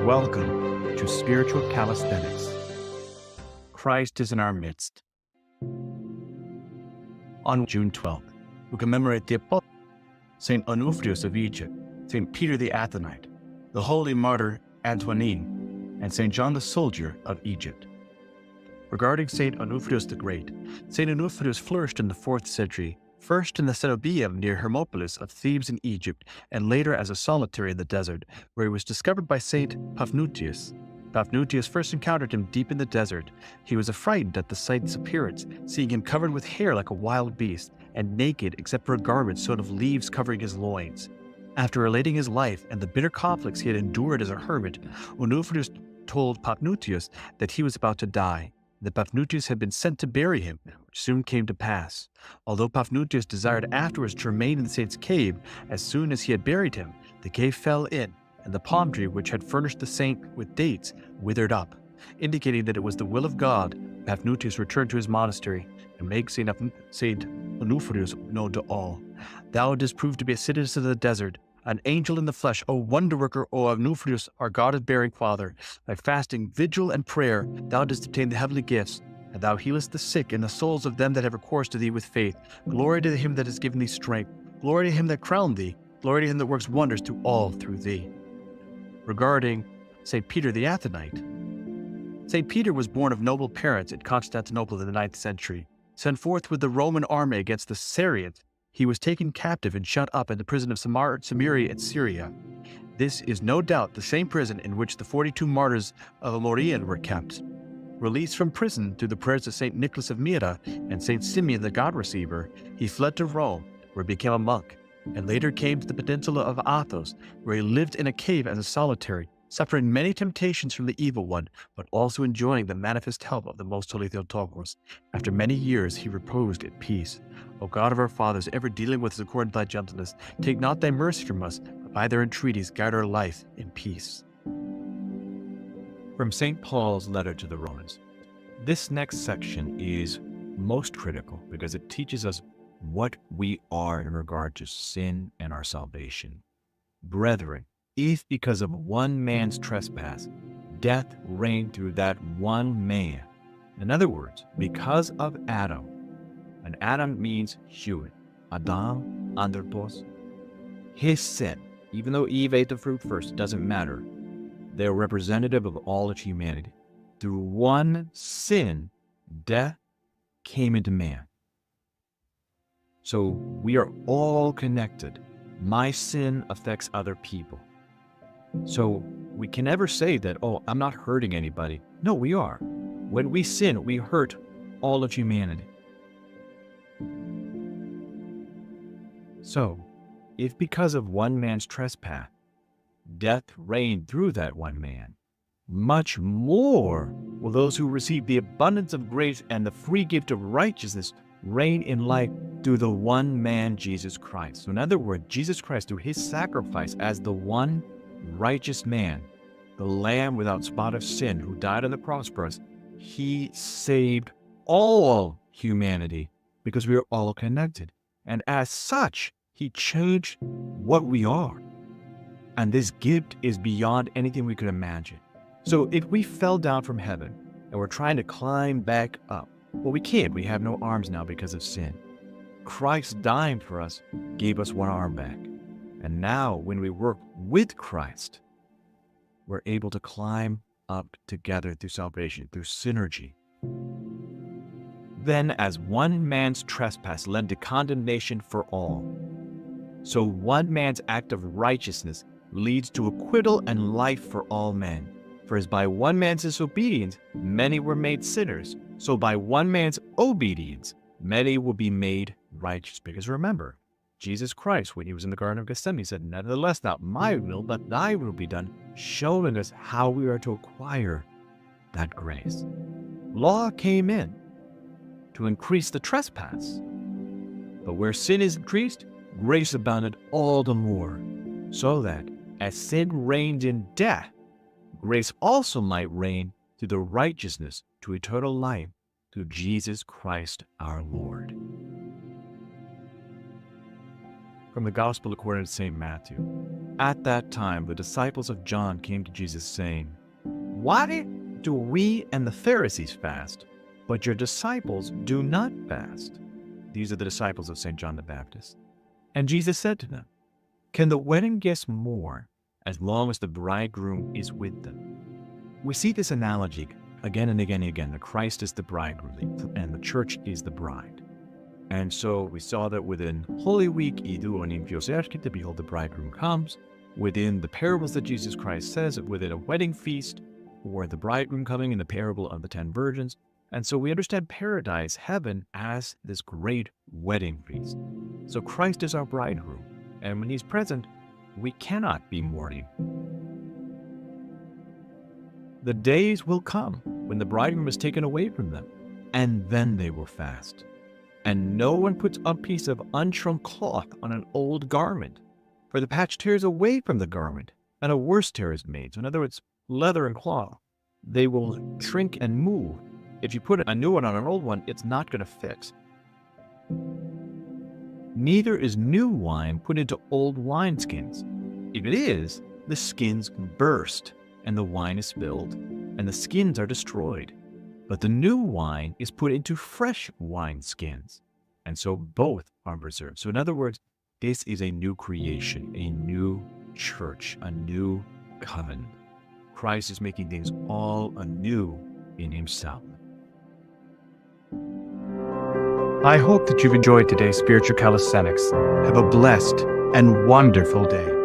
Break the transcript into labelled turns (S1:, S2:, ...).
S1: Welcome to Spiritual Calisthenics. Christ is in our midst. On June 12th, we commemorate the Apostle, St. Onuphrius of Egypt, St. Peter the Athonite, the holy martyr Antonine, and St. John the Soldier of Egypt. Regarding St. Onuphrius the Great, St. Onuphrius flourished in the 4th century, first in the cenobium near Hermopolis of Thebes in Egypt, and later as a solitary in the desert, where he was discovered by St. Paphnutius. Paphnutius first encountered him deep in the desert. He was affrighted at the sight's appearance, seeing him covered with hair like a wild beast, and naked except for a garment sewed of leaves covering his loins. After relating his life and the bitter conflicts he had endured as a hermit, Onuphrius told Paphnutius that he was about to die, that Paphnutius had been sent to bury him, which soon came to pass. Although Paphnutius desired afterwards to remain in the saint's cave, as soon as he had buried him, the cave fell in, and the palm tree which had furnished the saint with dates withered up, indicating that it was the will of God. Paphnutius returned to his monastery and made St. Onuphrius known to all. Thou didst prove to be a citizen of the desert, an angel in the flesh, O wonder-worker, O Onuphrius, our God-bearing Father. By fasting, vigil, and prayer, thou didst obtain the heavenly gifts, and thou healest the sick and the souls of them that have recourse to thee with faith. Glory to him that has given thee strength. Glory to him that crowned thee. Glory to him that works wonders to all through thee. Regarding St. Peter the Athonite, St. Peter was born of noble parents in Constantinople in the 9th century. Sent forth with the Roman army against the Syrians, he was taken captive and shut up in the prison of Samaria in Syria. This is no doubt the same prison in which the 42 martyrs of Amorian were kept. Released from prison through the prayers of St. Nicholas of Myra and St. Simeon the God-receiver, he fled to Rome, where he became a monk, and later came to the peninsula of Athos, where he lived in a cave as a solitary, suffering many temptations from the evil one, but also enjoying the manifest help of the most holy Theotokos. After many years he reposed in peace. O God of our fathers, ever dealing with us according to thy gentleness, take not thy mercy from us, but by their entreaties guide our life in peace.
S2: From St. Paul's letter to the Romans. This next section is most critical because it teaches us what we are in regard to sin and our salvation. Brethren, if because of one man's trespass, death reigned through that one man. In other words, because of Adam, and Adam means human, Adam, Anthropos, his sin, even though Eve ate the fruit first, it doesn't matter. They're representative of all of humanity. Through one sin, death came into man. So we are all connected. My sin affects other people. So we can never say that, oh, I'm not hurting anybody. No, we are. When we sin, we hurt all of humanity. So, if because of one man's trespass, death reigned through that one man, much more will those who receive the abundance of grace and the free gift of righteousness reign in life through the one man, Jesus Christ. So in other words, Jesus Christ, through his sacrifice as the one righteous man, the Lamb without spot of sin who died on the cross for us, he saved all humanity because we are all connected. And as such, he changed what we are. And this gift is beyond anything we could imagine. So if we fell down from heaven and we're trying to climb back up, well, we can't. We have no arms now because of sin. Christ dying for us gave us one arm back. And now when we work with Christ, we're able to climb up together through salvation, through synergy. Then as one man's trespass led to condemnation for all, so one man's act of righteousness leads to acquittal and life for all men. For as by one man's disobedience, many were made sinners, so by one man's obedience, many will be made righteous. Because remember, Jesus Christ, when he was in the Garden of Gethsemane, said, nevertheless, not my will, but thy will be done, showing us how we are to acquire that grace. Law came in to increase the trespass, but where sin is increased, grace abounded all the more, so that as sin reigned in death, grace also might reign through the righteousness to eternal life through Jesus Christ our Lord. From the Gospel according to St. Matthew. At that time, the disciples of John came to Jesus saying, "Why do we and the Pharisees fast, but your disciples do not fast?" These are the disciples of St. John the Baptist. And Jesus said to them, "Can the wedding guests mourn as long as the bridegroom is with them?" We see this analogy again and again and again, that Christ is the bridegroom and the church is the bride. And so we saw that within Holy Week, Idu Onuphrius of Egypt, behold, the bridegroom comes. Within the parables that Jesus Christ says, within a wedding feast, or the bridegroom coming in the parable of the 10 virgins. And so we understand paradise, heaven, as this great wedding feast. So Christ is our bridegroom, and when he's present, we cannot be mourning. The days will come when the bridegroom is taken away from them, and then they will fast. And no one puts a piece of unshrunk cloth on an old garment, for the patch tears away from the garment, and a worse tear is made. So in other words, leather and cloth, they will shrink and move. If you put a new one on an old one, it's not going to fit. Neither is new wine put into old wineskins. If it is, the skins burst, and the wine is spilled, and the skins are destroyed. But the new wine is put into fresh wineskins, and so both are preserved. So in other words, this is a new creation, a new church, a new covenant. Christ is making things all anew in himself.
S1: I hope that you've enjoyed today's spiritual calisthenics. Have a blessed and wonderful day.